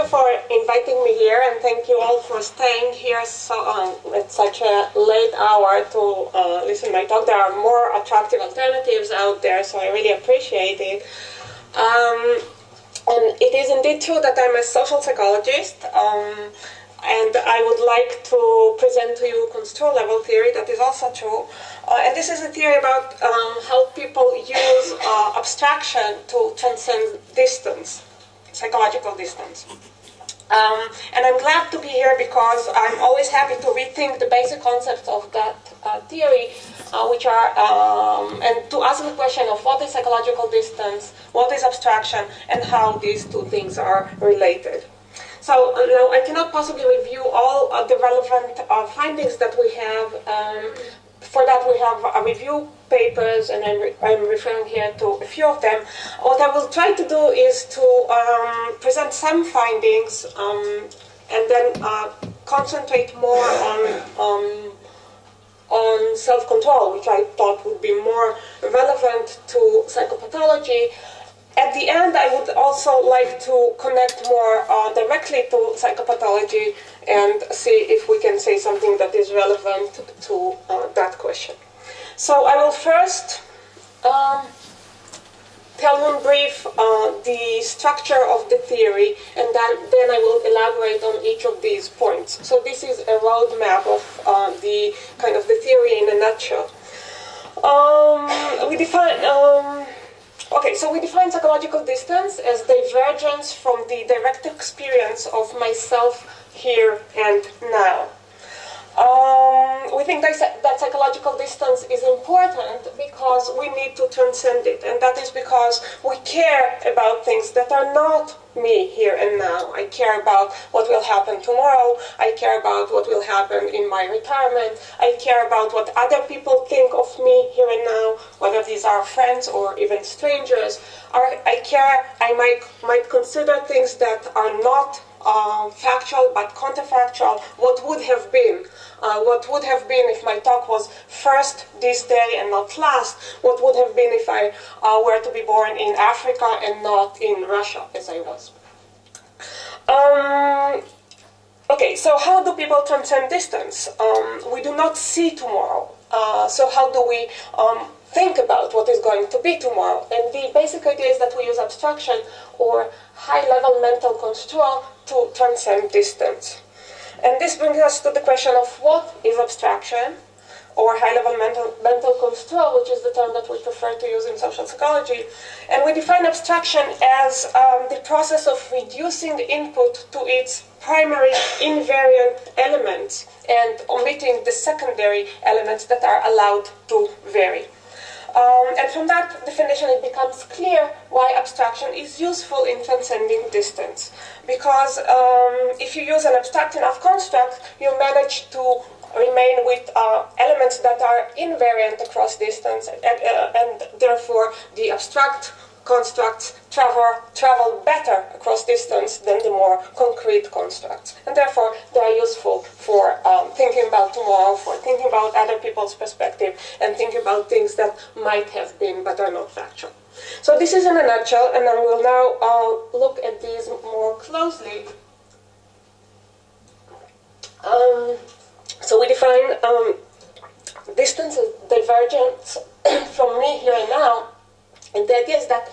for inviting me here, and thank you all for staying here at such a late hour to listen to my talk. There are more attractive alternatives out there, so I really appreciate it. And it is indeed true that I'm a social psychologist, and I would like to present to you Construal Level Theory. That is also true. And this is a theory about how people use abstraction to transcend distance, psychological distance. And I'm glad to be here because I'm always happy to rethink the basic concepts of that theory, which are, and to ask the question of what is psychological distance, what is abstraction, and how these two things are related. So now I cannot possibly review all the relevant findings that we have. For that we have review papers, and I'm referring here to a few of them. What I will try to do is to present some findings and then concentrate more on self-control, which I thought would be more relevant to psychopathology. At the end, I would also like to connect more directly to psychopathology and see if we can say something that is relevant to that question. So I will first tell you in brief the structure of the theory, and then I will elaborate on each of these points. So this is a roadmap of the kind of the theory in a nutshell. We define psychological distance as divergence from the direct experience of myself here and now. We think that psychological distance is important because we need to transcend it, and that is because we care about things that are not me here and now. I care about what will happen tomorrow. I care about what will happen in my retirement. I care about what other people think of me here and now, whether these are friends or even strangers. I might consider things that are not factual but counterfactual. What would have been? What would have been if my talk was first this day and not last? What would have been if I were to be born in Africa and not in Russia, as I was? Okay, so how do people transcend distance? We do not see tomorrow. So how do we think about what is going to be tomorrow? And the basic idea is that we use abstraction or high-level mental construal to transcend distance. And this brings us to the question of what is abstraction, or high-level mental construal, which is the term that we prefer to use in social psychology. And we define abstraction as the process of reducing input to its primary invariant elements and omitting the secondary elements that are allowed to vary. And from that definition, it becomes clear why abstraction is useful in transcending distance. Because if you use an abstract enough construct, you manage to remain with elements that are invariant across distance, and therefore the abstract constructs travel better across distance than the more concrete constructs. And therefore, they are useful for thinking about tomorrow, for thinking about other people's perspective, and thinking about things that might have been but are not factual. So this is in a nutshell, and I will now look at these more closely. So we define distance as divergence from me here and now. And the idea is that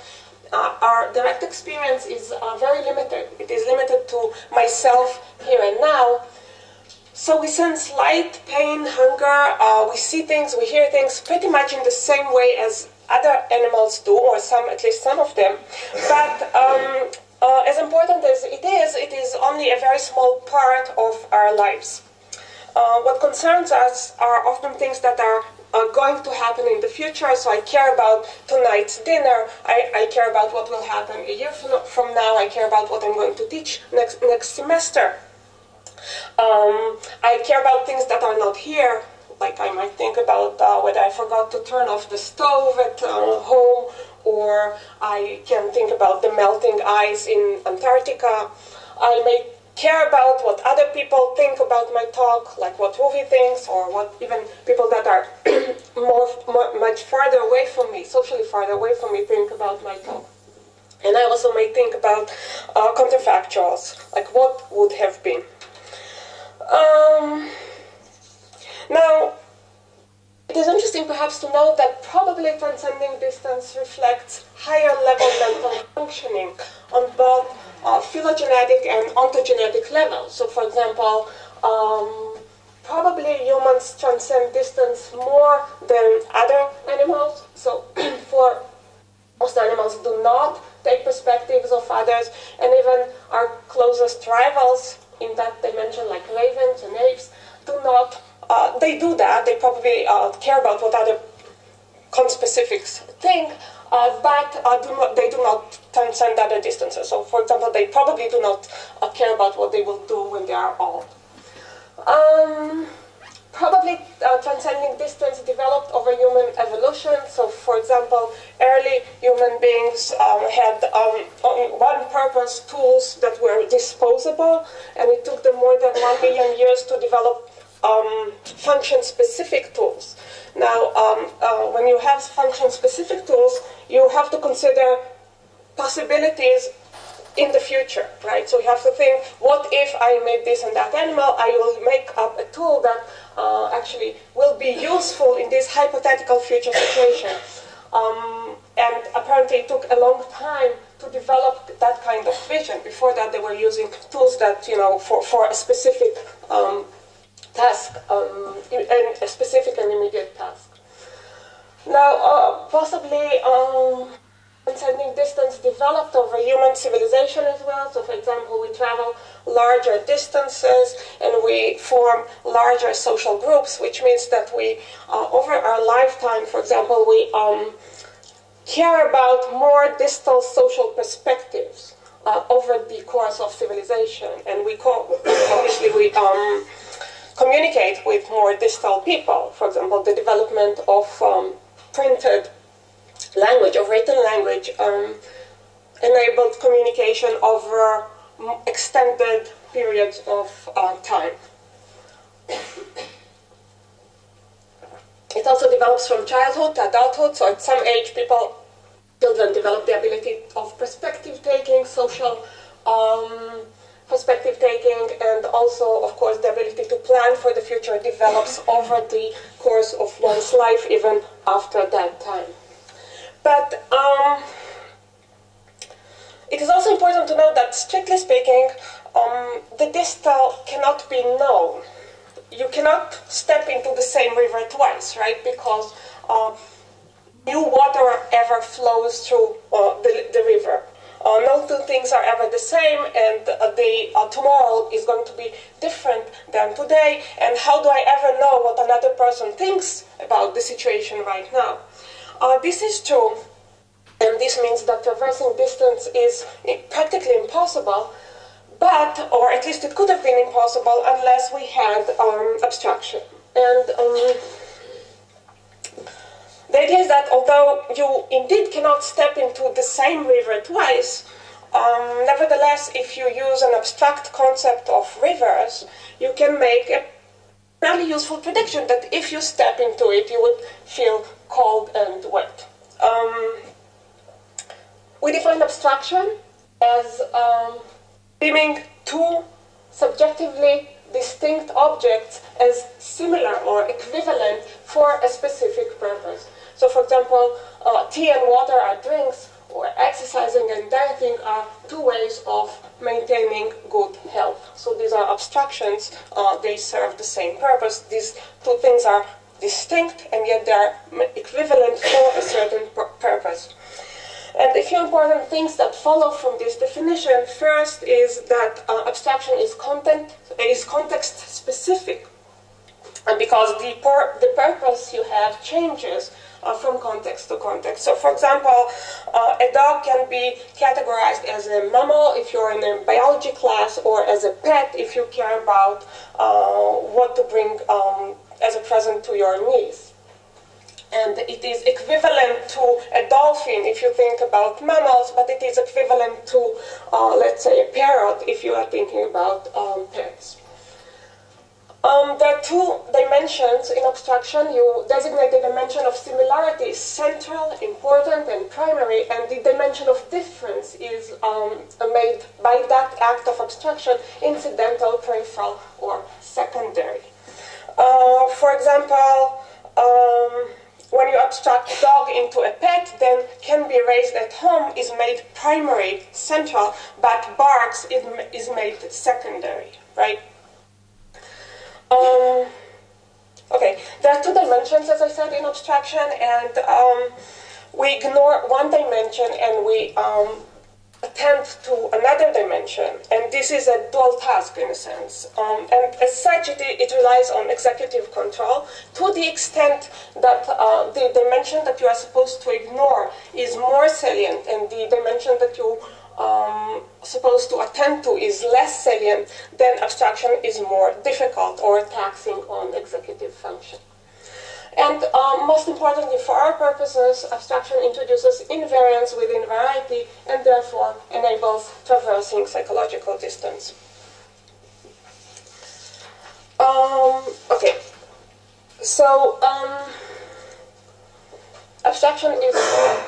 our direct experience is very limited. It is limited to myself here and now. So we sense light, pain, hunger. We see things, we hear things pretty much in the same way as other animals do, or at least some of them. But as important as it is only a very small part of our lives. What concerns us are often things that are going to happen in the future. So I care about tonight's dinner. I care about what will happen a year from now. I care about what I'm going to teach next semester. I care about things that are not here. Like I might think about whether I forgot to turn off the stove at home, or I can think about the melting ice in Antarctica. I may care about what other people think about my talk, like what Ruvi thinks, or what even people that are much farther away from me, socially farther away from me, think about my talk. And I also may think about counterfactuals, like what would have been. Now, it is interesting perhaps to note that probably transcending distance reflects higher level mental functioning on both phylogenetic and ontogenetic levels. So for example, probably humans transcend distance more than other animals. So for most animals do not take perspectives of others, and even our closest rivals in that dimension, like ravens and apes, do not. They do that. They probably care about what other conspecifics think, but they do not transcend other distances. So, for example, they probably do not care about what they will do when they are old. Probably transcending distance developed over human evolution. So, for example, early human beings had one-purpose tools that were disposable, and it took them more than 1 million years to develop function-specific tools. Now, when you have function-specific tools, you have to consider possibilities in the future, right? So you have to think, what if I made this and that animal? I will make up a tool that actually will be useful in this hypothetical future situation. And apparently it took a long time to develop that kind of vision. Before that, they were using tools that, for a specific task, and a specific and immediate task. Now, possibly transcending distance developed over human civilization as well. So, for example, we travel larger distances and we form larger social groups, which means that we, over our lifetime, for example, we care about more distal social perspectives over the course of civilization, and we obviously we communicate with more distal people. For example, the development of printed language, of written language, enabled communication over extended periods of time. It also develops from childhood to adulthood, so at some age children develop the ability of perspective-taking, social perspective-taking, and also, of course, the ability to plan for the future develops over the course of one's life, even after that time. But it is also important to note that, strictly speaking, the distal cannot be known. You cannot step into the same river twice, right? Because new water ever flows through the river. No two things are ever the same, and tomorrow is going to be different than today. And how do I ever know what another person thinks about the situation right now? This is true, and this means that traversing distance is practically impossible, or at least it could have been impossible unless we had abstraction. And the idea is that although you indeed cannot step into the same river twice, nevertheless, if you use an abstract concept of rivers, you can make a fairly useful prediction that if you step into it, you would feel cold and wet. We define abstraction as deeming two subjectively distinct objects as similar or equivalent for a specific purpose. So, for example, tea and water are drinks, or exercising and dieting are two ways of maintaining good health. So these are abstractions, they serve the same purpose. These two things are distinct, and yet they are equivalent for a certain purpose. And a few important things that follow from this definition. First is that abstraction is context specific, and because the purpose you have changes from context to context. So, for example, a dog can be categorized as a mammal if you're in a biology class, or as a pet if you care about what to bring as a present to your niece. And it is equivalent to a dolphin if you think about mammals, but it is equivalent to, let's say, a parrot if you are thinking about pets. There are two dimensions in abstraction. You designate the dimension of similarity is central, important, and primary, and the dimension of difference is made by that act of abstraction incidental, peripheral, or secondary. For example, when you abstract dog into a pet, then can be raised at home is made primary, central, but barks is made secondary, right? Okay, there are two dimensions, as I said, in abstraction, and we ignore one dimension and we attend to another dimension, and this is a dual task in a sense. And as such, it relies on executive control to the extent that the dimension that you are supposed to ignore is more salient, and the dimension that you supposed to attend to is less salient, then abstraction is more difficult or taxing on executive function. And most importantly, for our purposes, abstraction introduces invariance within variety and therefore enables traversing psychological distance. Okay, so abstraction is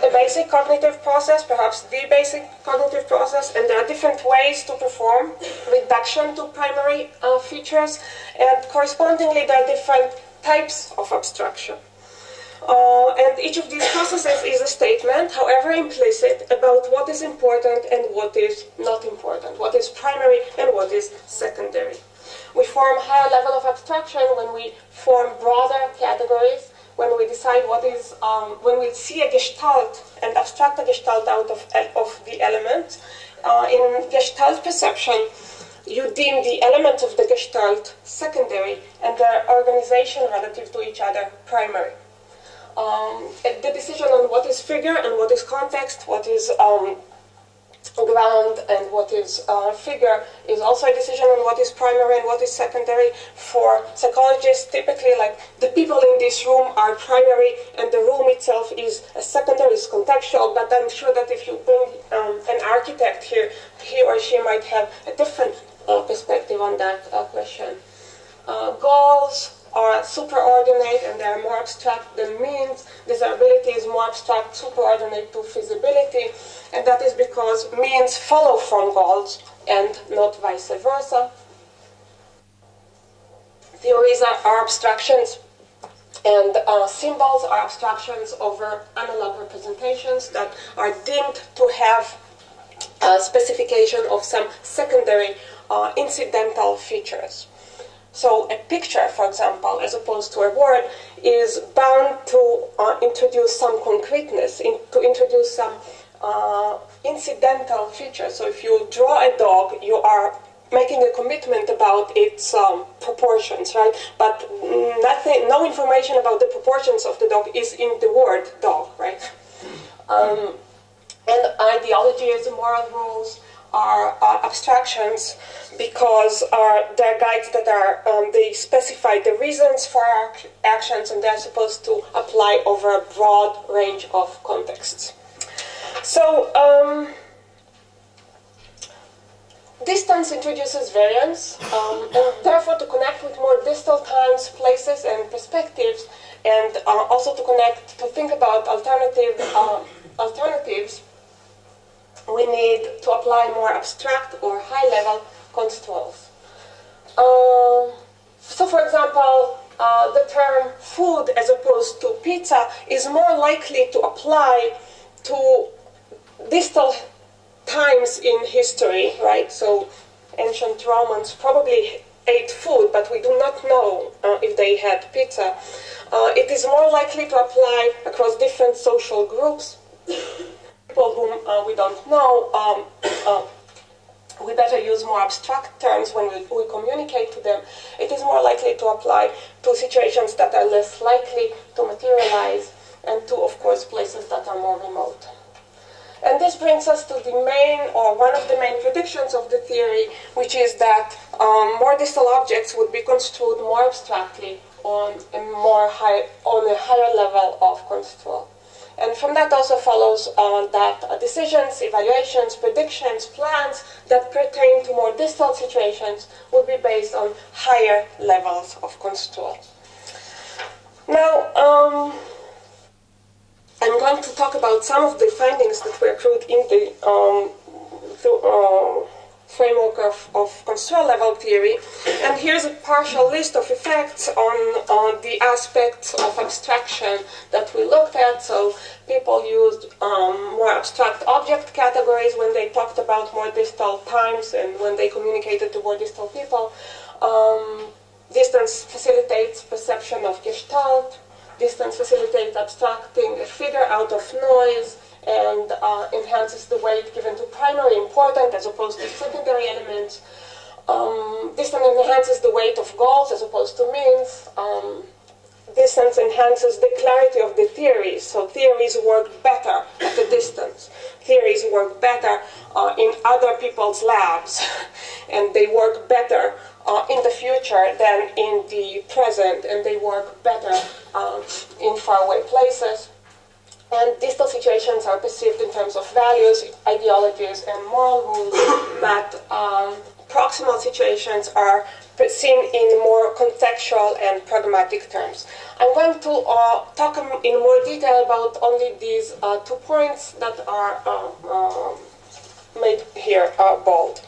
a basic cognitive process, perhaps the basic cognitive process, and there are different ways to perform reduction to primary features, and correspondingly there are different types of abstraction. And each of these processes is a statement, however implicit, about what is important and what is not important, what is primary and what is secondary. We form higher level of abstraction when we form broader categories, when we decide what is, when we see a gestalt and abstract a gestalt out of the element. In gestalt perception, you deem the elements of the gestalt secondary and their organization relative to each other primary. The decision on what is figure and what is context, what is ground and what is figure is also a decision on what is primary and what is secondary. For psychologists, typically, like, the people in this room are primary and the room itself is a secondary, is contextual, but I'm sure that if you bring an architect here, he or she might have a different perspective on that question. Goals are superordinate and they are more abstract than means. Desirability is more abstract, superordinate to feasibility, and that is because means follow from goals and not vice versa. Theories are abstractions, and symbols are abstractions over analog representations that are deemed to have a specification of some secondary incidental features. So a picture, for example, as opposed to a word, is bound to introduce some concreteness, to introduce some incidental features. So if you draw a dog, you are making a commitment about its proportions, right? But nothing, no information about the proportions of the dog is in the word dog, right? And ideologies, moral rules are abstractions because they're guides that are, they specify the reasons for our actions and they're supposed to apply over a broad range of contexts. So, distance introduces variance, and therefore to connect with more distal times, places, and perspectives, and also to think about alternatives, we need to apply more abstract or high-level controls. So, for example, the term food as opposed to pizza is more likely to apply to distal times in history, right? So, ancient Romans probably ate food, but we do not know if they had pizza. It is more likely to apply across different social groups. People whom we don't know, we better use more abstract terms when we communicate to them. It is more likely to apply to situations that are less likely to materialize and to, of course, places that are more remote. And this brings us to the main, or one of the main predictions of the theory, which is that more distal objects would be construed more abstractly on a higher level of construal. And from that also follows that decisions, evaluations, predictions, plans that pertain to more distal situations will be based on higher levels of control. Now, I'm going to talk about some of the findings that were accrued in the framework of Construal Level Theory. And here's a partial list of effects on the aspects of abstraction that we looked at. So people used more abstract object categories when they talked about more distal times and when they communicated to more distal people. Distance facilitates perception of gestalt. Distance facilitates abstracting a figure out of noise and enhances the weight given to primary important as opposed to secondary elements. Distance enhances the weight of goals as opposed to means. Distance enhances the clarity of the theories, so theories work better at a distance. Theories work better in other people's labs, and they work better in the future than in the present, and they work better in faraway places. And distal situations are perceived in terms of values, ideologies, and moral rules, but proximal situations are seen in more contextual and pragmatic terms. I'm going to talk in more detail about only these 2 points that are made here bold.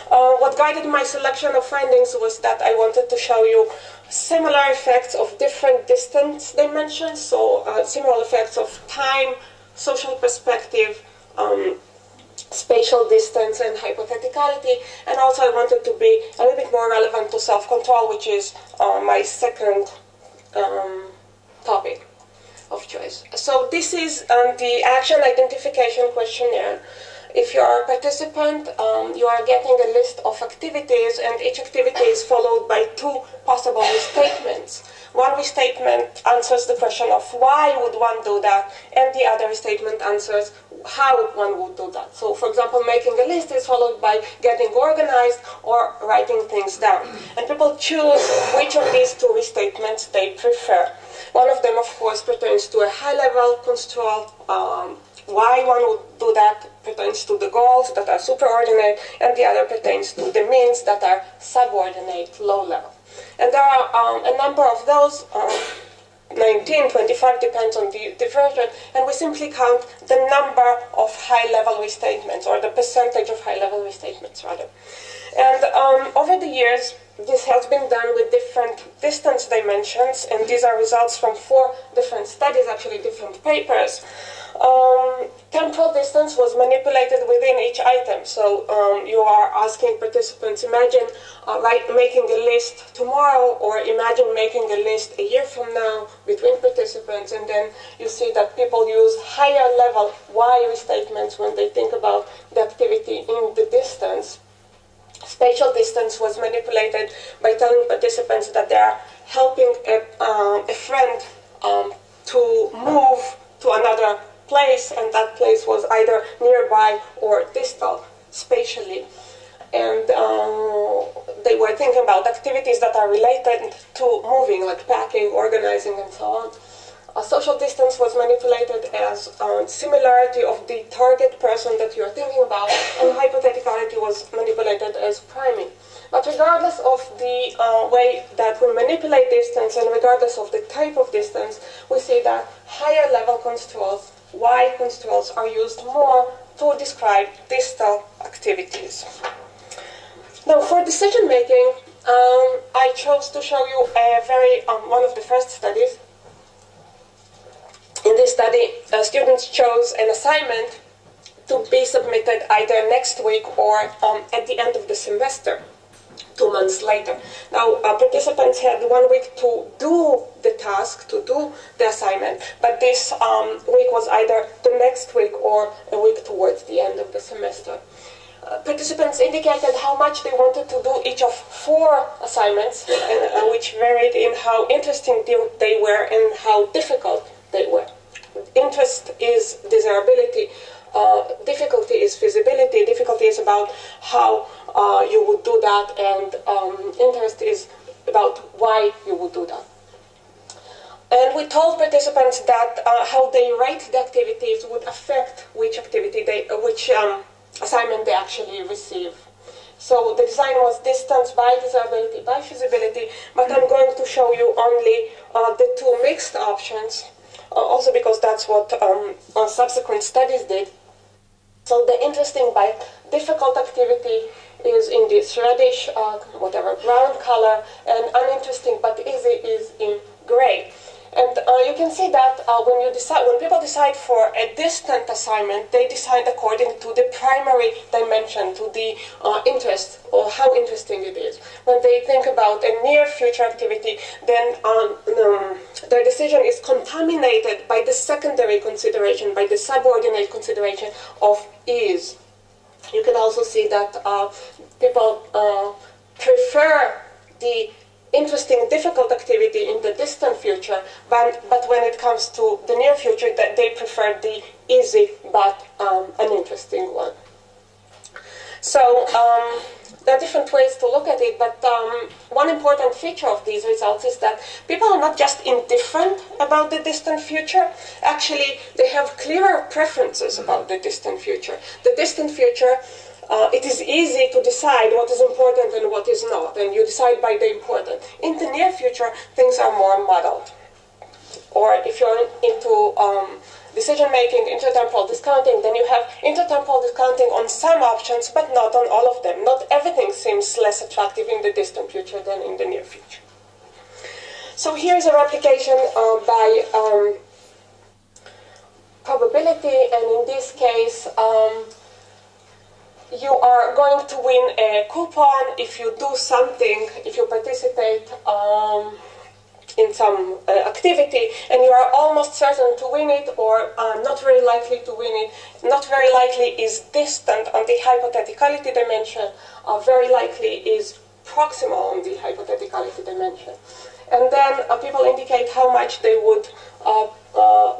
What guided my selection of findings was that I wanted to show you similar effects of different distance dimensions, so similar effects of time, social perspective, spatial distance, and hypotheticality. And also I wanted to be a little bit more relevant to self-control, which is my second topic of choice. So this is the action identification questionnaire. If you are a participant, you are getting a list of activities, and each activity is followed by 2 possible restatements. One restatement answers the question of why would one do that, and the other restatement answers how one would do that. So, for example, making a list is followed by getting organized or writing things down. And people choose which of these 2 restatements they prefer. One of them, of course, pertains to a high-level control. Why one would do that pertains to the goals that are superordinate, and the other pertains to the means that are subordinate, low-level. And there are a number of those, 19, 25, depends on the version, and we simply count the number of high-level restatements, or the percentage of high-level restatements, rather. And over the years, this has been done with different distance dimensions, and these are results from 4 different studies, actually different papers. Temporal distance was manipulated within each item. So you are asking participants, imagine making a list tomorrow, or imagine making a list a year from now between participants, and then you see that people use higher level Y restatements when they think about the activity in the distance. Spatial distance was manipulated by telling participants that they are helping a friend to move to another place, and that place was either nearby or distal spatially. And they were thinking about activities that are related to moving, like packing, organizing, and so on. Social distance was manipulated as similarity of the target person that you're thinking about, and hypotheticality was manipulated as priming. But regardless of the way that we manipulate distance, and regardless of the type of distance, we see that higher level controls, Y controls, are used more to describe distal activities. Now, for decision making, I chose to show you one of the first studies. In this study, students chose an assignment to be submitted either next week or at the end of the semester, 2 months later. Now, participants had 1 week to do the task, to do the assignment, but this week was either the next week or a week towards the end of the semester. Participants indicated how much they wanted to do each of 4 assignments, which varied in how interesting they were and how difficult they were. Interest is desirability, difficulty is feasibility, difficulty is about how you would do that, and interest is about why you would do that. And we told participants that how they rate the activities would affect which assignment they actually receive. So the design was distance by desirability by feasibility, but I'm going to show you only the two mixed options, also because that's what subsequent studies did. So the interesting by difficult activity is in this reddish, brown color, and uninteresting but easy is in gray. And you can see that when people decide for a distant assignment, they decide according to the primary dimension, to the interest or how interesting it is. When they think about a near future activity, then their decision is contaminated by the secondary consideration, by the subordinate consideration of ease. You can also see that people prefer the interesting, difficult activity in the distant future, but when it comes to the near future, that they prefer the easy but uninteresting one. So there are different ways to look at it, but one important feature of these results is that people are not just indifferent about the distant future. Actually, they have clearer preferences about the distant future. The distant future, it is easy to decide what is important and what is not, and you decide by the important. In the near future, things are more muddled. Or if you're into decision-making, intertemporal discounting, then you have intertemporal discounting on some options, but not on all of them. Not everything seems less attractive in the distant future than in the near future. So here's a replication by probability, and in this case, you are going to win a coupon if you do something, if you participate in some activity, and you are almost certain to win it, or not very likely to win it. Not very likely is distant on the hypotheticality dimension. Very likely is proximal on the hypotheticality dimension. And then people indicate how much they would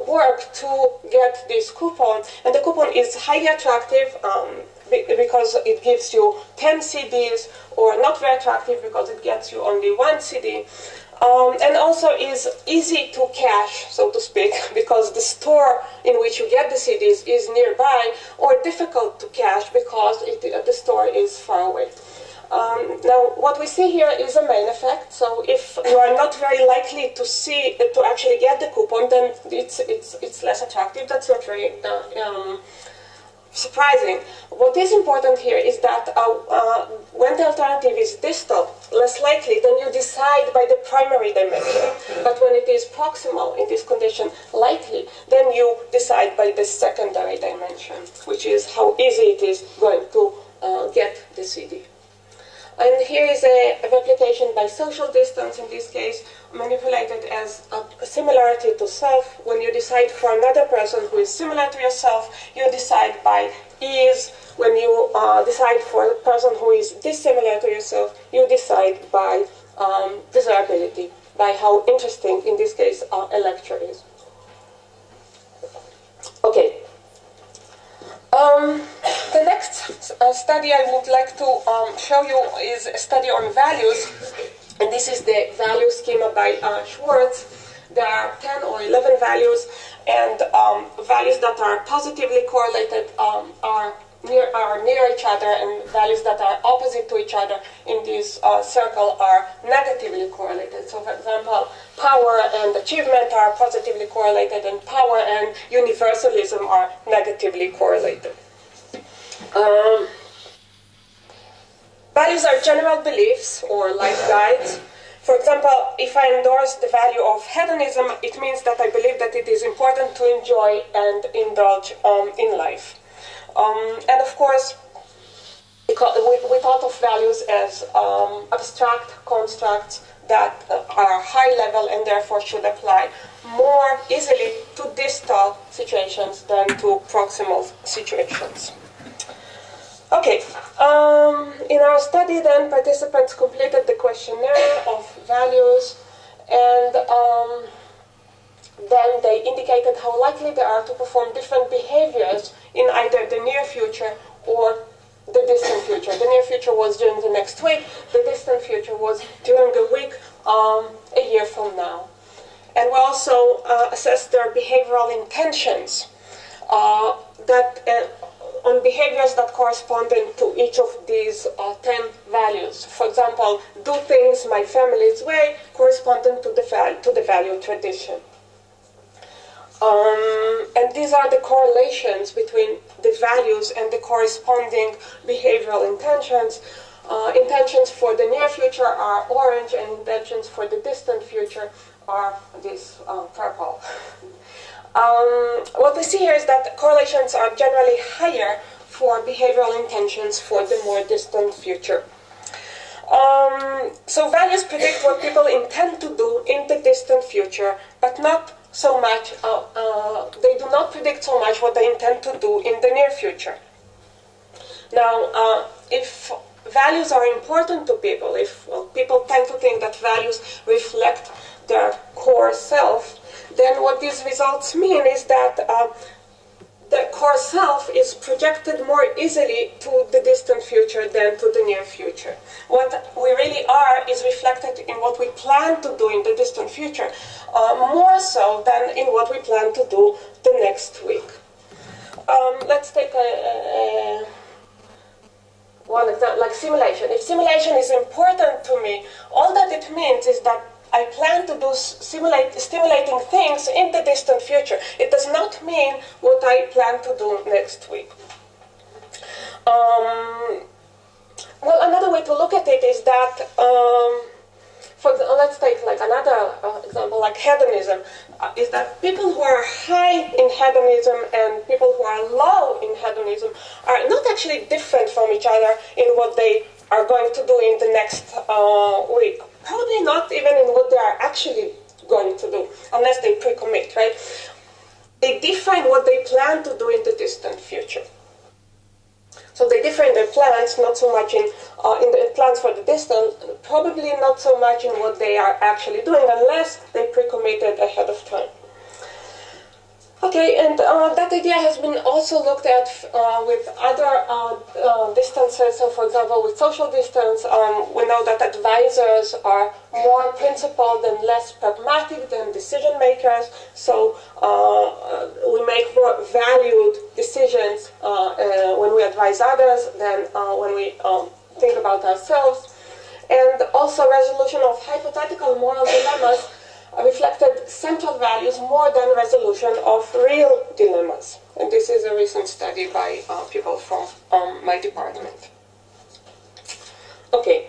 work to get this coupon. And the coupon is highly attractive because it gives you 10 CDs, or not very attractive because it gets you only 1 CD. And also is easy to cash, so to speak, because the store in which you get the CDs is nearby, or difficult to cash because the store is far away. Now, what we see here is a main effect. So if you are not very likely to actually get the coupon, then it's less attractive. That's not very surprising. What is important here is that when the alternative is distal, less likely, then you decide by the primary dimension. But when it is proximal, in this condition, likely, then you decide by the secondary dimension, which is how easy it is going to get the CD. And here is a replication by social distance, in this case, manipulated as a similarity to self. When you decide for another person who is similar to yourself, you decide by ease. When you decide for a person who is dissimilar to yourself, you decide by desirability, by how interesting, in this case, a lecture is. Okay. The next study I would like to show you is a study on values, and this is the value schema by Schwartz. There are 10 or 11 values, and values that are positively correlated are near each other, and values that are opposite to each other in this circle are negatively correlated. So, for example, power and achievement are positively correlated, and power and universalism are negatively correlated. Values are general beliefs or life guides. For example, if I endorse the value of hedonism, it means that I believe that it is important to enjoy and indulge in life. And of course, we thought of values as abstract constructs that are high level and therefore should apply more easily to distal situations than to proximal situations. Okay, in our study then, participants completed the questionnaire of values, and then they indicated how likely they are to perform different behaviors in either the near future or the distant future. The near future was during the next week, the distant future was during a week, a year from now. and we also assess their behavioral intentions on behaviors that correspond to each of these 10 values. For example, do things my family's way, corresponding to the value tradition. And these are the correlations between the values and the corresponding behavioral intentions. Intentions for the near future are orange, and intentions for the distant future are this purple. What we see here is that correlations are generally higher for behavioral intentions for the more distant future. So values predict what people intend to do in the distant future, but not so much, they do not predict so much what they intend to do in the near future. Now, if values are important to people, if people tend to think that values reflect their core self, then what these results mean is that the core self is projected more easily to the distant future than to the near future. What we really are is reflected in what we plan to do in the distant future, more so than in what we plan to do the next week. Let's take one example, like simulation. If simulation is important to me, all that it means is that I plan to do stimulating things in the distant future. It does not mean what I plan to do next week. Well, another way to look at it is that, let's take like another example, like hedonism, is that people who are high in hedonism and people who are low in hedonism are not actually different from each other in what they are going to do in the next week. Probably not even in what they are actually going to do, unless they pre-commit, right? They define what they plan to do in the distant future. So they differ in their plans, not so much in the plans for the distant, probably not so much in what they are actually doing, unless they pre-committed ahead of time. Okay, and that idea has been also looked at with other distances. So, for example, with social distance, we know that advisors are more principled and less pragmatic than decision makers. So, we make more valued decisions when we advise others than when we think about ourselves. And also, resolution of hypothetical moral dilemmas reflected central values more than resolution of real dilemmas. And this is a recent study by people from my department. Okay,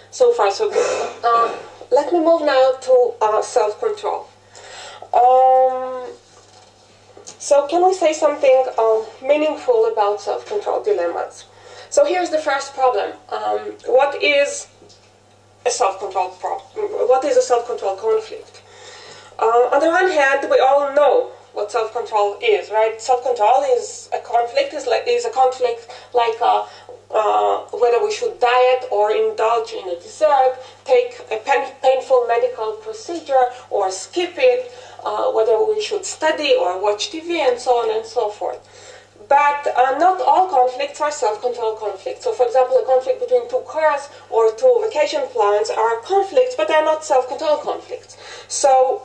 so far so good. Let me move now to self-control. So can we say something meaningful about self-control dilemmas? So here's the first problem. What is a self-control problem? What is a self-control conflict? On the one hand, we all know what self-control is, right? Self-control is a conflict, is a conflict like whether we should diet or indulge in a dessert, take a painful medical procedure or skip it, whether we should study or watch TV, and so on and so forth. But not all conflicts are self-control conflicts. So, for example, a conflict between two cars or two vacation plans are conflicts, but they're not self-control conflicts. So,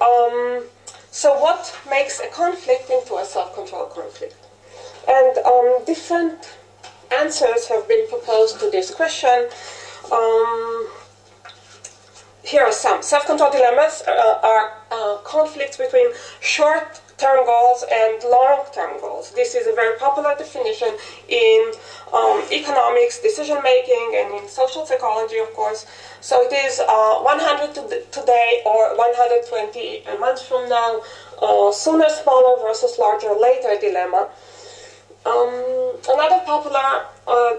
so what makes a conflict into a self-control conflict? And different answers have been proposed to this question. Here are some. Self-control dilemmas are conflicts between short-term goals and long-term goals. This is a very popular definition in economics, decision-making, and in social psychology, of course. So it is 100 today or 120 months from now, sooner, smaller versus larger, later dilemma. Another popular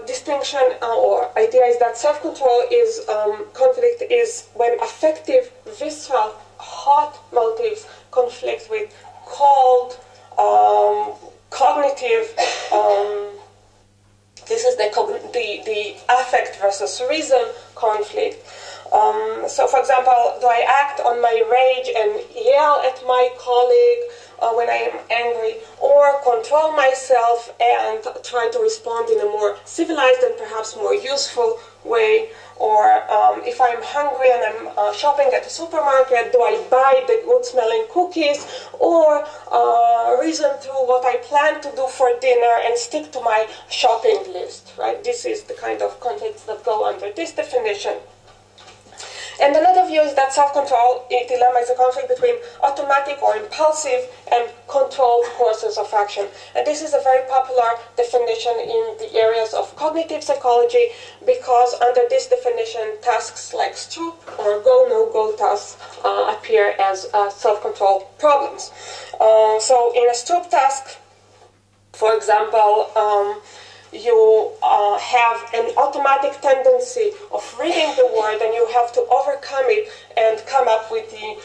distinction or idea is that self-control is conflict is when affective, visceral, hot motives conflict with cold, cognitive. This is the affect versus reason conflict. So, for example, do I act on my rage and yell at my colleague? when I am angry, or control myself and try to respond in a more civilized and perhaps more useful way. Or if I'm hungry and I'm shopping at a supermarket, do I buy the good-smelling cookies or reason through what I plan to do for dinner and stick to my shopping list, right? This is the kind of conflicts that go under this definition. And another view is that self-control dilemma is a conflict between automatic or impulsive and controlled courses of action. And this is a very popular definition in the areas of cognitive psychology, because under this definition, tasks like STROOP or go-no-go tasks appear as self-control problems. So in a STROOP task, for example, you have an automatic tendency of reading the word, and you have to overcome it and come up with the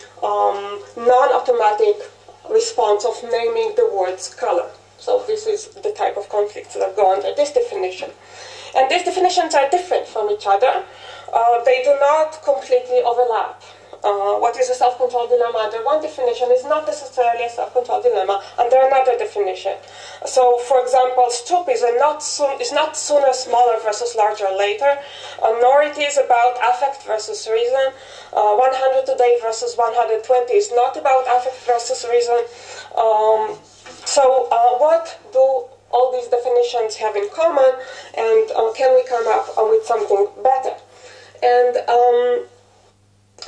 non-automatic response of naming the word's color. So this is the type of conflicts that go under this definition. And these definitions are different from each other. They do not completely overlap. What is a self-control dilemma under one definition is not necessarily a self-control dilemma under another definition. So, for example, STROOP is not sooner, smaller versus larger, later, nor it is about affect versus reason. 100 today versus 120 is not about affect versus reason. So, what do all these definitions have in common, and can we come up with something better? And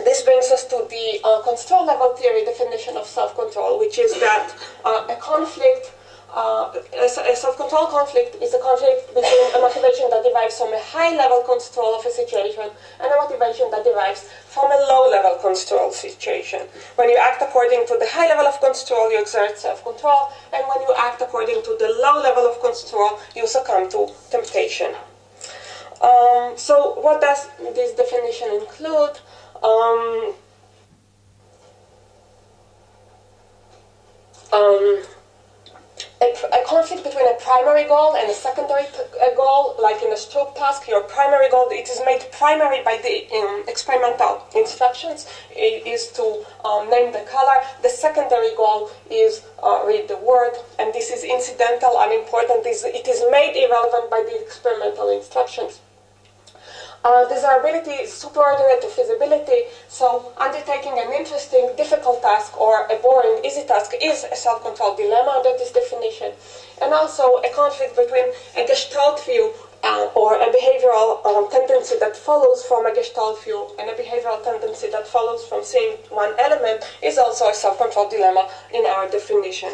this brings us to the Construal Level Theory definition of self-control, which is that a self-control conflict is a conflict between a motivation that derives from a high-level control of a situation and a motivation that derives from a low-level control situation. When you act according to the high level of control, you exert self-control, and when you act according to the low level of control, you succumb to temptation. So what does this definition include? A conflict between a primary goal and a secondary goal, like in a STROOP task, your primary goal, it is made primary by the experimental instructions, is to name the color. The secondary goal is read the word, and this is incidental, unimportant. It is made irrelevant by the experimental instructions. Desirability is superordinate to feasibility, so undertaking an interesting, difficult task or a boring, easy task is a self-control dilemma under this definition. And also a conflict between a Gestalt view or a behavioral tendency that follows from a Gestalt view and a behavioral tendency that follows from seeing one element is also a self-control dilemma in our definition.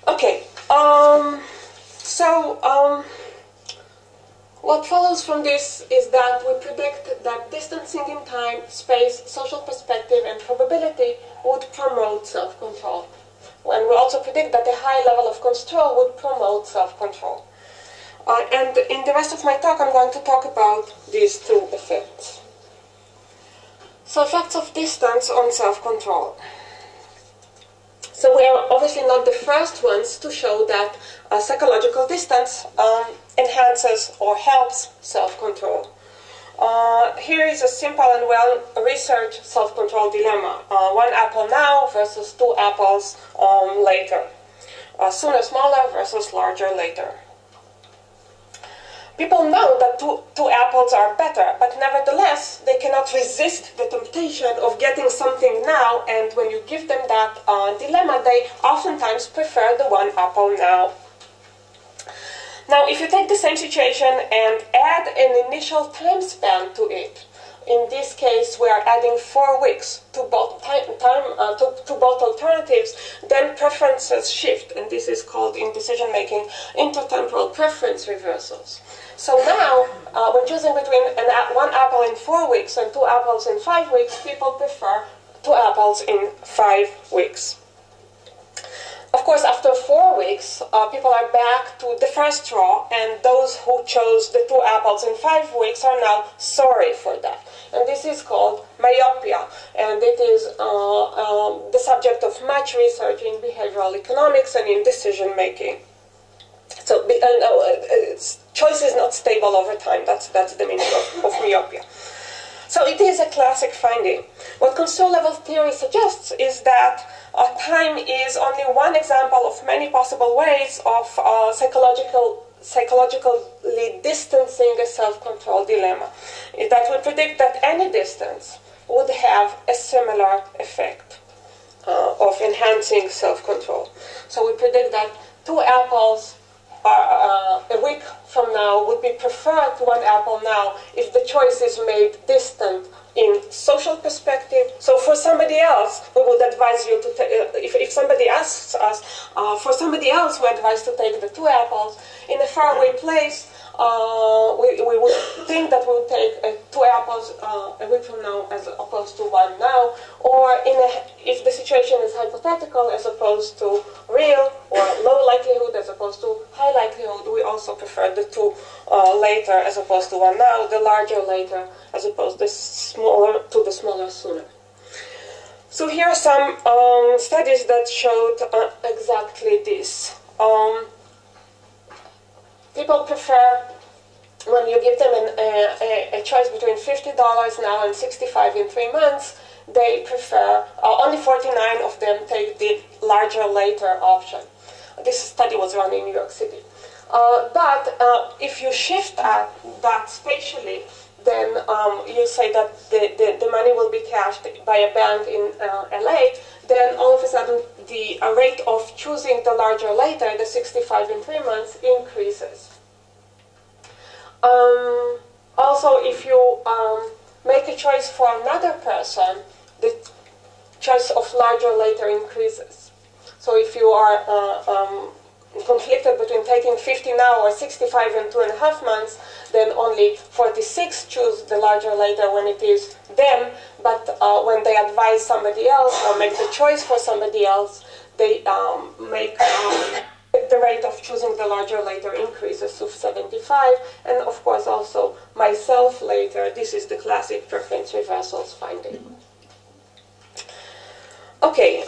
Okay, what follows from this is that we predict that distancing in time, space, social perspective, and probability would promote self-control. And we also predict that a high level of control would promote self-control. And in the rest of my talk, I'm going to talk about these two effects. So, effects of distance on self-control. So we are obviously not the first ones to show that psychological distance enhances or helps self-control. Here is a simple and well-researched self-control dilemma. One apple now versus two apples later. Sooner, smaller versus larger, later. People know that two apples are better, but nevertheless, they cannot resist the temptation of getting something now, and when you give them that dilemma, they oftentimes prefer the one apple now. Now, if you take the same situation and add an initial time span to it, in this case, we are adding 4 weeks to both both alternatives, then preferences shift, and this is called in decision-making intertemporal preference reversals. So now, when choosing between one apple in 4 weeks and 2 apples in 5 weeks, people prefer 2 apples in 5 weeks. Of course, after 4 weeks, people are back to the first row, and those who chose the 2 apples in 5 weeks are now sorry for that. And this is called myopia, and it is the subject of much research in behavioral economics and in decision-making. So, choice is not stable over time. That's the meaning of myopia. So it is a classic finding. What Construal Level Theory suggests is that time is only one example of many possible ways of psychologically distancing a self-control dilemma. That would predict that any distance would have a similar effect of enhancing self-control. So we predict that 2 apples a week from now would be preferred to 1 apple now if the choice is made distant in social perspective. So for somebody else, we would advise you to if somebody asks us, for somebody else we advise to take the 2 apples. In a faraway place, we would think that we would take 2 apples a week from now as opposed to 1 now, or if the situation is hypothetical as opposed to real, or low likelihood as opposed to high likelihood, we also prefer the 2 later as opposed to 1 now, the larger later as opposed to the smaller sooner. So here are some studies that showed exactly this. People prefer, when you give them a choice between $50 now and $65 in 3 months, they prefer, only 49 of them take the larger later option. This study was run in New York City. But if you shift that spatially, then you say that the money will be cashed by a bank in LA, then all of a sudden the rate of choosing the larger later, the 65 in 3 months, increases. Also, if you make a choice for another person, the choice of larger later increases. So if you are conflicted between taking 50 now or 65 in 2.5 months, then only 46 choose the larger later when it is them, but when they advise somebody else or make the choice for somebody else, they make the rate of choosing the larger later increases to 75, and of course also myself later. This is the classic preference reversals finding. Okay.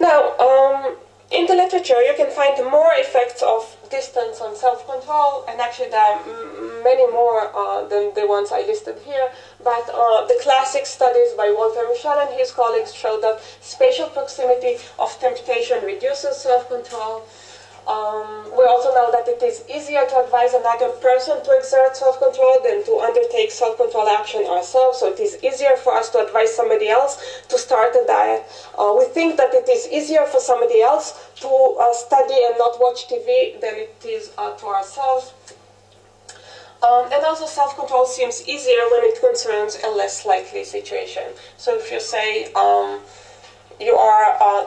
Now, in the literature, you can find more effects of distance on self-control, and actually there are many more than the ones I listed here, but the classic studies by Walter Mischel and his colleagues show that spatial proximity of temptation reduces self-control. We also know that it is easier to advise another person to exert self-control than to undertake self-control action ourselves, so it is easier for us to advise somebody else to start a diet. We think that it is easier for somebody else to study and not watch TV than it is to ourselves. And also self-control seems easier when it concerns a less likely situation. So if you say,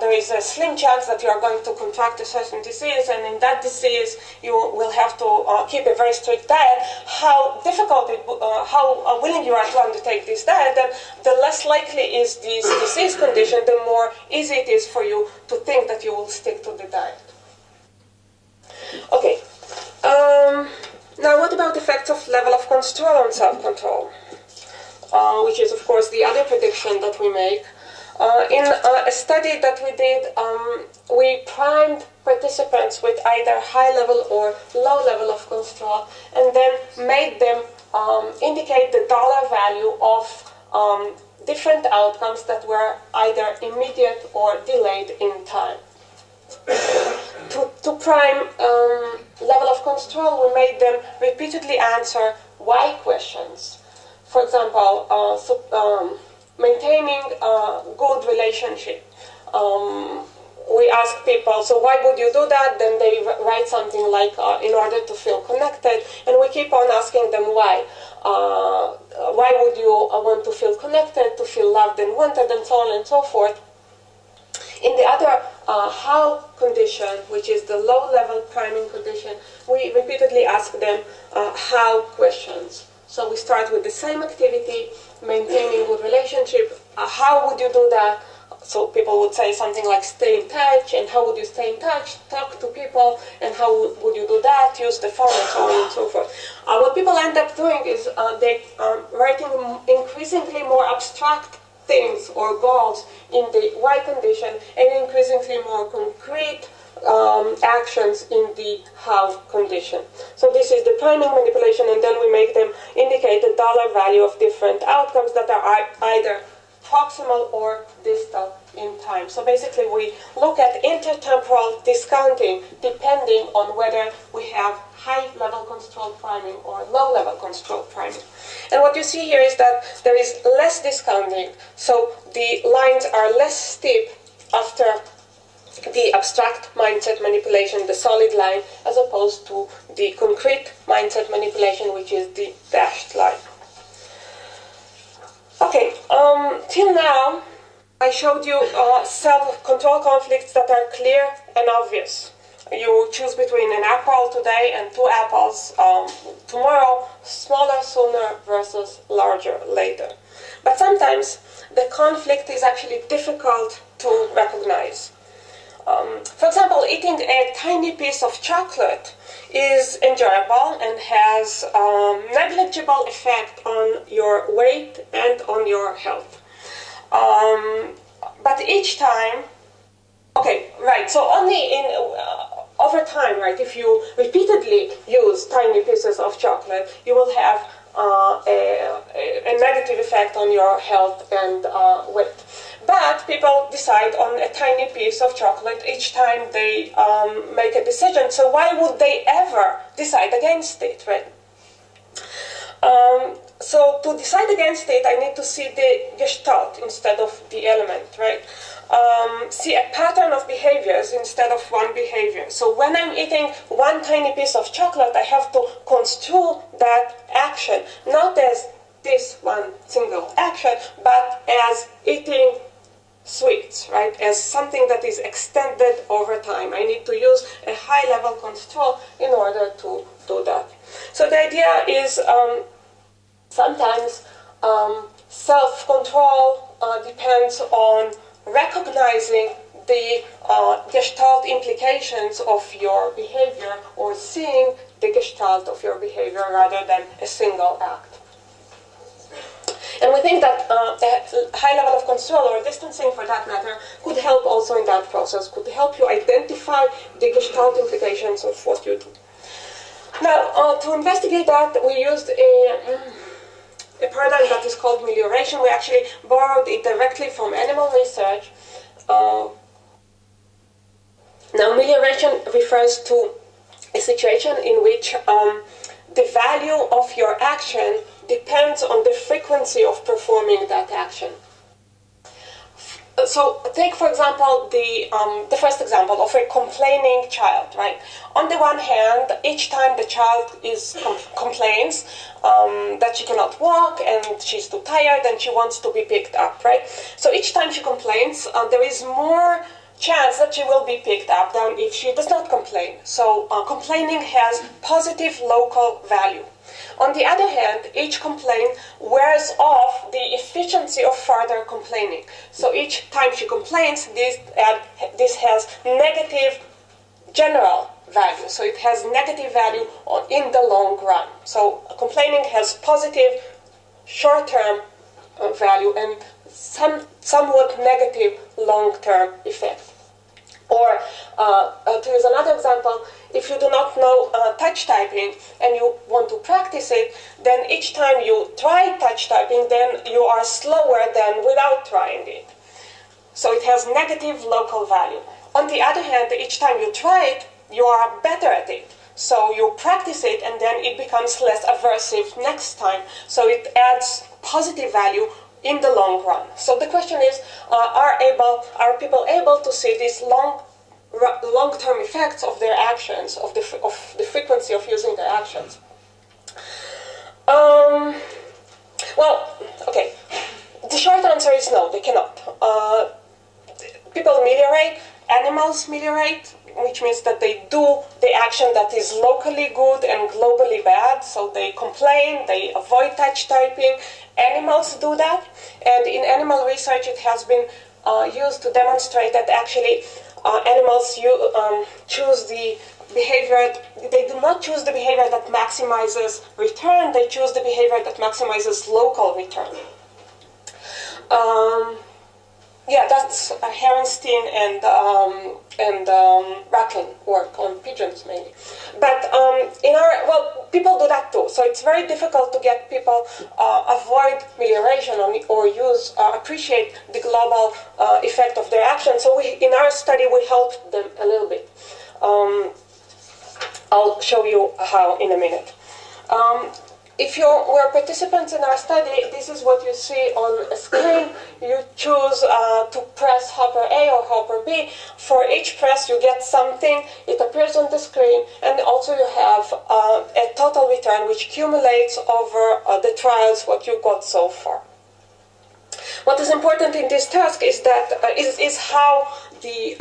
there is a slim chance that you are going to contract a certain disease, and in that disease you will have to keep a very strict diet, how willing you are to undertake this diet, then the less likely is this disease condition, the more easy it is for you to think that you will stick to the diet. Okay. Now what about effects of level of control on self-control, which is of course the other prediction that we make. In a study that we did, we primed participants with either high level or low level of control, and then made them indicate the dollar value of different outcomes that were either immediate or delayed in time. To prime level of control, we made them repeatedly answer why questions. For example, maintaining a good relationship. We ask people, so why would you do that? Then they write something like, in order to feel connected, and we keep on asking them why. Why would you want to feel connected, to feel loved and wanted, and so on and so forth. In the other how condition, which is the low-level priming condition, we repeatedly ask them how questions. So we start with the same activity, maintaining good relationship. How would you do that? So people would say something like stay in touch, and how would you stay in touch? Talk to people, and how would you do that? Use the phone, and so on and so forth. What people end up doing is they writing increasingly more abstract things or goals in the why condition, and increasingly more concrete actions in the have condition. So this is the priming manipulation, and then we make them indicate the dollar value of different outcomes that are either proximal or distal in time. So basically we look at intertemporal discounting depending on whether we have high-level controlled priming or low-level controlled priming. And what you see here is that there is less discounting, so the lines are less steep after the abstract mindset manipulation, the solid line, as opposed to the concrete mindset manipulation, which is the dashed line. Okay, till now, I showed you self-control conflicts that are clear and obvious. You choose between an apple today and two apples tomorrow, smaller sooner versus larger later. But sometimes the conflict is actually difficult to recognize. For example, eating a tiny piece of chocolate is enjoyable and has negligible effect on your weight and on your health. But each time, okay, right, so only in over time, right, if you repeatedly use tiny pieces of chocolate, you will have a negative effect on your health and weight. But people decide on a tiny piece of chocolate each time they make a decision. So why would they ever decide against it, right? So to decide against it, I need to see the gestalt instead of the element, right? See a pattern of behaviors instead of one behavior. So when I'm eating one tiny piece of chocolate, I have to construe that action, not as this one single action, but as eating sweets, right? As something that is extended over time. I need to use a high-level control in order to do that. So the idea is sometimes self-control depends on recognizing the gestalt implications of your behavior or seeing the gestalt of your behavior rather than a single act. And we think that a high level of control or distancing, for that matter, could help also in that process, could help you identify the gestalt implications of what you do. Now, to investigate that, we used a paradigm that is called melioration. We actually borrowed it directly from animal research. Now, melioration refers to a situation in which the value of your action depends on the frequency of performing that action. So take, for example, the first example of a complaining child, right? On the one hand, each time the child complains that she cannot walk and she's too tired and she wants to be picked up, right? So each time she complains, there is more chance that she will be picked up than if she does not complain. So complaining has positive local value. On the other hand, each complaint wears off the efficiency of further complaining. So each time she complains, this has negative general value. So it has negative value in the long run. So complaining has positive short-term value and somewhat negative long-term effect. Or, to use another example, if you do not know touch typing and you want to practice it, then each time you try touch typing, then you are slower than without trying it. So it has negative local value. On the other hand, each time you try it, you are better at it. So you practice it and then it becomes less aversive next time. So it adds positive value in the long run. So the question is, are people able to see these long-term effects of their actions, of the frequency of using their actions? Well, okay. The short answer is no, they cannot. People meliorate, animals meliorate, which means that they do the action that is locally good and globally bad. So they complain, they avoid touch typing. Animals do that, and in animal research it has been used to demonstrate that actually animals choose the behavior, they do not choose the behavior that maximizes return, they choose the behavior that maximizes local return. Yeah, that's Herenstein and Racklin work on pigeons mainly. But people do that too. So it's very difficult to get people avoid melioration or appreciate the global effect of their action. So in our study we helped them a little bit. I'll show you how in a minute. If you were participants in our study, this is what you see on a screen. You choose to press hopper A or hopper B. For each press, you get something. It appears on the screen. And also you have a total return, which accumulates over the trials, what you got so far. What is important in this task is that is how the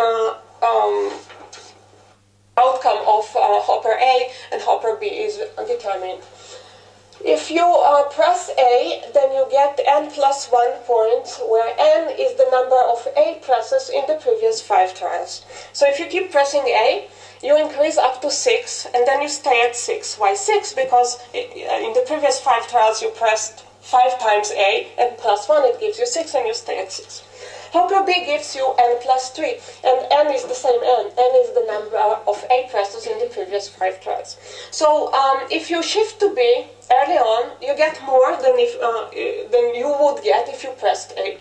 outcome of hopper A and hopper B is determined. If you press A, then you get n plus 1 points, where n is the number of A presses in the previous 5 trials. So if you keep pressing A, you increase up to 6, and then you stay at 6. Why 6? Because in the previous 5 trials you pressed 5 times A, and plus 1, it gives you 6, and you stay at 6. Hopper B gives you n plus 3, and n is the same n. N is the number of A presses in the previous 5 trials. So if you shift to B early on, you get more than you would get if you pressed A.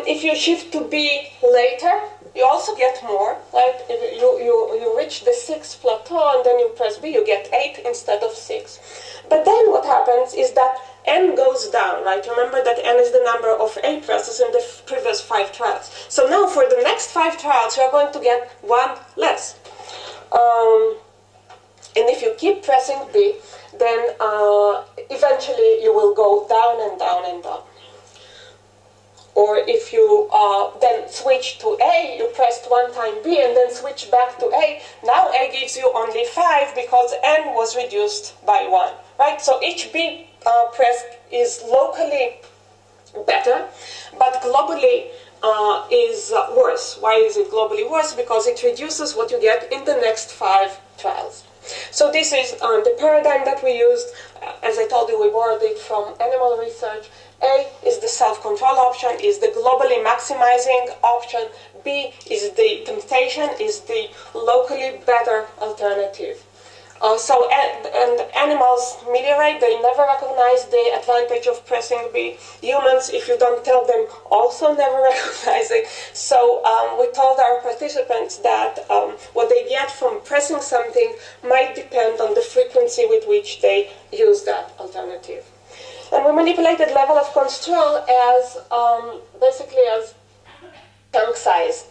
If you shift to B later, you also get more. Right? You reach the 6th plateau, and then you press B, you get 8 instead of 6. But then what happens is that n goes down, right? Remember that n is the number of A presses in the previous 5 trials. So now for the next 5 trials, you are going to get 1 less. And if you keep pressing B, then eventually you will go down and down and down. Or if you then switch to A, you pressed 1 time B and then switch back to A. Now A gives you only 5 because n was reduced by 1, right? So each B press is locally better, but globally is worse. Why is it globally worse? Because it reduces what you get in the next 5 trials. So this is the paradigm that we used. As I told you, we borrowed it from animal research. A is the self-control option, is the globally maximizing option. B is the temptation, is the locally better alternative. And animals meliorate, they never recognize the advantage of pressing B. Humans, if you don't tell them, also never recognize it. So we told our participants that what they get from pressing something might depend on the frequency with which they use that alternative. And we manipulated level of control as basically as chunk size.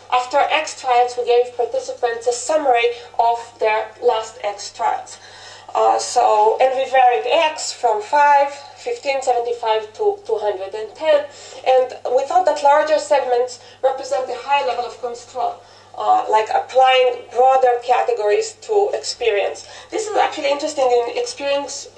After X trials, we gave participants a summary of their last X trials. And we varied X from 5, 15, 75 to 210. And we thought that larger segments represent a high level of control, like applying broader categories to experience. This is actually interesting in experience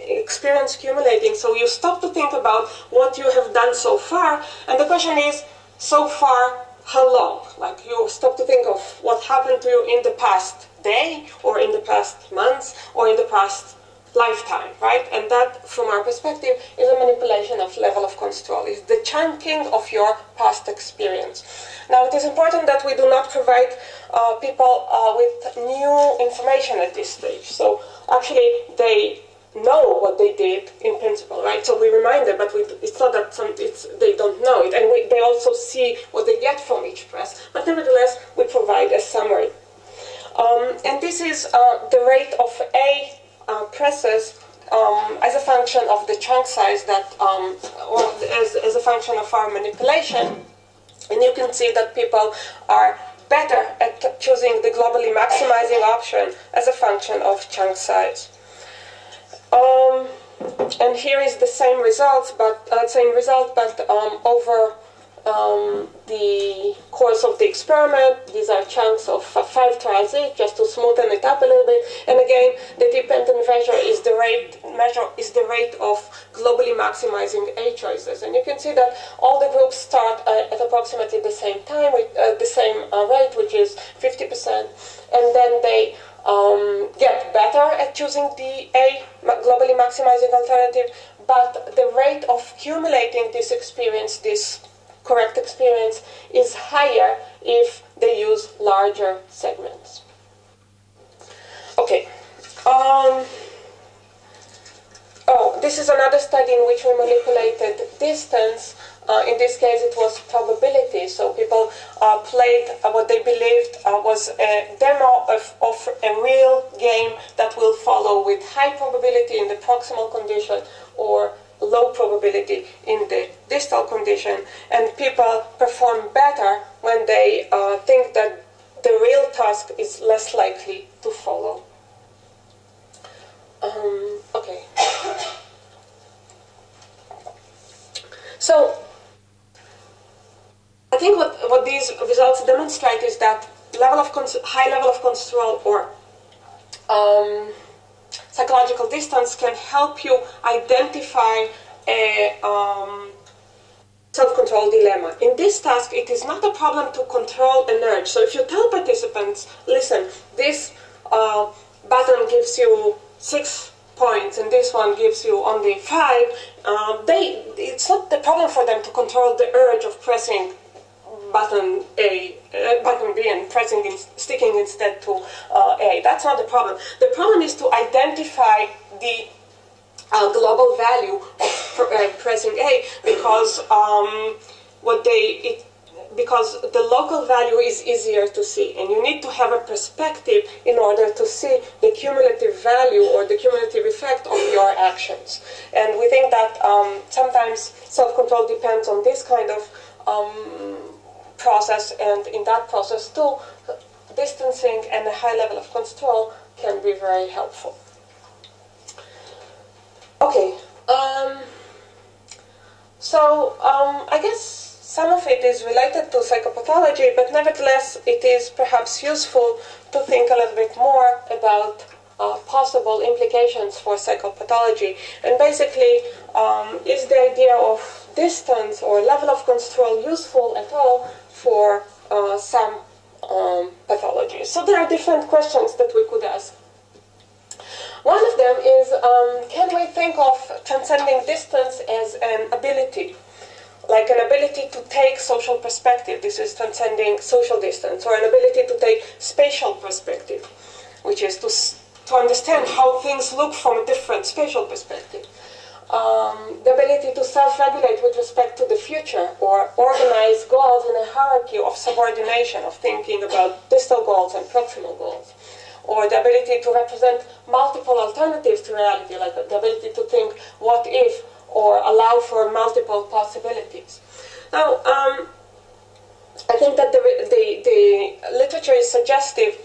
accumulating. So you stop to think about what you have done so far, and the question is, so far, how long? Like you stop to think of what happened to you in the past day, or in the past months, or in the past lifetime, right? And that, from our perspective, is a manipulation of level of control. It's the chunking of your past experience. Now, it is important that we do not provide people with new information at this stage. So, actually, they know what they did in principle, right? So we remind them, but it's not that they don't know it. And they also see what they get from each press. But nevertheless, we provide a summary. And this is the rate of A presses as a function of the chunk size or as a function of our manipulation. And you can see that people are better at choosing the globally maximizing option as a function of chunk size. And here is the same result, but over the course of the experiment. These are chunks of 5 trials each, just to smoothen it up a little bit. And again, the dependent measure is the rate of globally maximizing A choices. And you can see that all the groups start at approximately the same time with the same rate, which is 50%, and then they get better at choosing the A globally maximizing alternative, but the rate of accumulating this experience, this correct experience, is higher if they use larger segments. Okay. This is another study in which we manipulated distance. In this case, it was probability. So people played what they believed was a demo of a real game that will follow with high probability in the proximal condition or low probability in the distal condition. And people perform better when they think that the real task is less likely to follow. Okay. So, I think what these results demonstrate is that high level of control or psychological distance can help you identify a self-control dilemma. In this task, it is not a problem to control an urge. So if you tell participants, listen, this button gives you 6 points and this one gives you only 5, it's not the problem for them to control the urge of pressing button B and sticking instead to A. That's not the problem. The problem is to identify the global value of pressing A because because the local value is easier to see, and you need to have a perspective in order to see the cumulative value or the cumulative effect of your actions. And we think that sometimes self-control depends on this kind of process, and in that process too, distancing and a high level of control can be very helpful. Okay, I guess some of it is related to psychopathology, but nevertheless it is perhaps useful to think a little bit more about possible implications for psychopathology. And basically, is the idea of distance or level of control useful at all for some pathologies? So there are different questions that we could ask. One of them is, can we think of transcending distance as an ability? Like an ability to take social perspective, this is transcending social distance, or an ability to take spatial perspective, which is to understand how things look from a different spatial perspective. The ability to self-regulate with respect to the future, or organize goals in a hierarchy of subordination, of thinking about distal goals and proximal goals. Or the ability to represent multiple alternatives to reality, like the ability to think what if, or allow for multiple possibilities. Now, I think that the literature is suggestive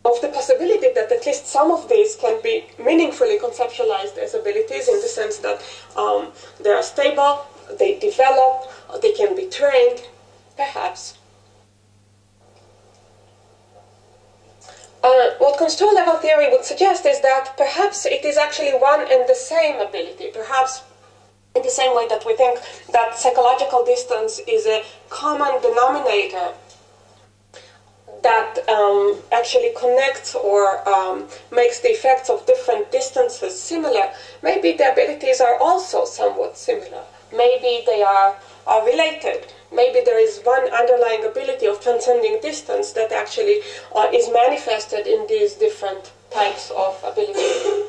of the possibility that at least some of these can be meaningfully conceptualized as abilities, in the sense that they are stable, they develop, they can be trained, perhaps. What Construal Level Theory would suggest is that perhaps it is actually one and the same ability, perhaps in the same way that we think that psychological distance is a common denominator that actually connects or makes the effects of different distances similar. Maybe the abilities are also somewhat similar. Maybe they are related. Maybe there is one underlying ability of transcending distance that actually is manifested in these different types of abilities.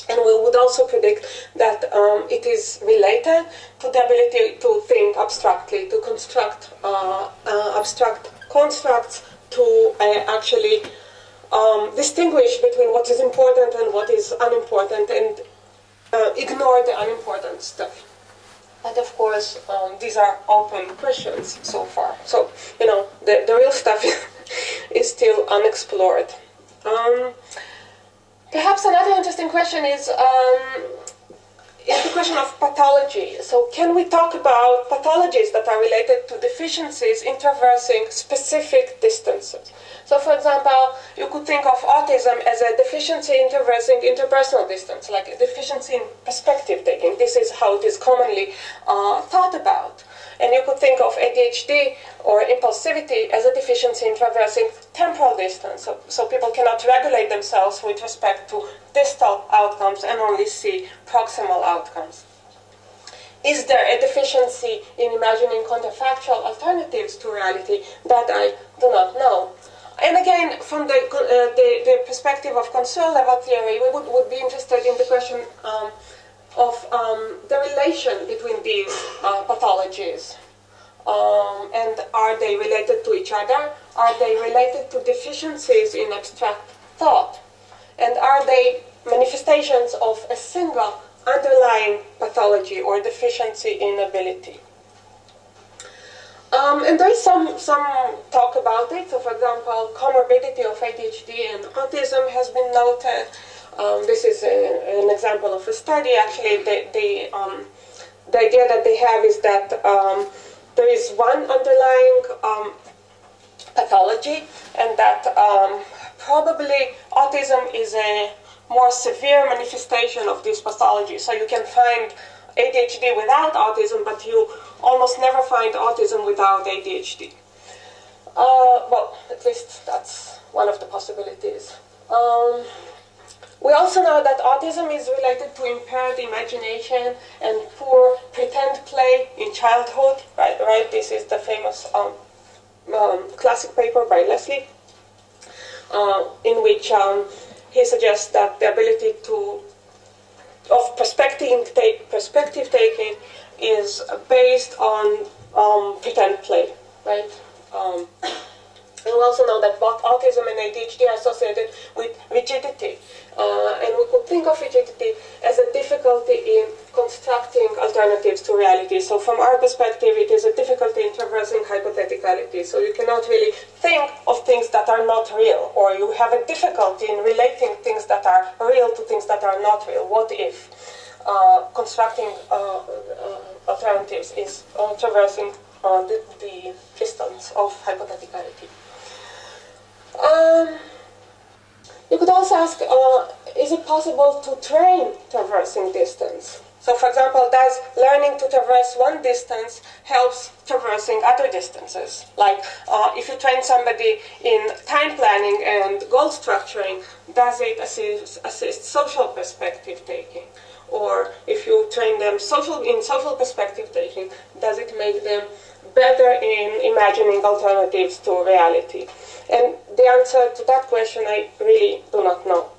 And we would also predict that it is related to the ability to think abstractly, to construct abstract constructs, to actually distinguish between what is important and what is unimportant, and ignore the unimportant stuff. But of course, these are open questions so far. So, the real stuff is still unexplored. Perhaps another interesting question is the question of pathology. So can we talk about pathologies that are related to deficiencies in traversing specific distances? So for example, you could think of autism as a deficiency in traversing interpersonal distance, like a deficiency in perspective taking. This is how it is commonly thought about. And you could think of ADHD or impulsivity as a deficiency in traversing temporal distance. So people cannot regulate themselves with respect to distal outcomes and only see proximal outcomes. Is there a deficiency in imagining counterfactual alternatives to reality? That I do not know. And again, from the perspective of Construal Level Theory, we would be interested in the question of the relation between these pathologies. And are they related to each other? Are they related to deficiencies in abstract thought? And are they manifestations of a single underlying pathology or deficiency in ability? And there is some talk about it. So, for example, comorbidity of ADHD and autism has been noted. This is an example of a study. Actually, the idea that they have is that there is one underlying pathology, and that probably autism is a more severe manifestation of this pathology. So you can find ADHD without autism, but you almost never find autism without ADHD. Well, at least that's one of the possibilities. We also know that autism is related to impaired imagination and poor pretend play in childhood. Right? This is the famous classic paper by Leslie, in which he suggests that the ability of perspective taking is based on pretend play, right? And we also know that both autism and ADHD are associated with rigidity. And we could think of rigidity as a difficulty in constructing alternatives to reality. So from our perspective, it is a difficulty in traversing hypotheticality. So you cannot really think of things that are not real, or you have a difficulty in relating things that are real to things that are not real. What if constructing alternatives is traversing the distance of hypotheticality? You could also ask, is it possible to train traversing distance? So, for example, does learning to traverse one distance helps traversing other distances? Like, if you train somebody in time planning and goal structuring, does it assist social perspective taking? Or if you train them in social perspective taking, does it make them better in imagining alternatives to reality? And the answer to that question I really do not know.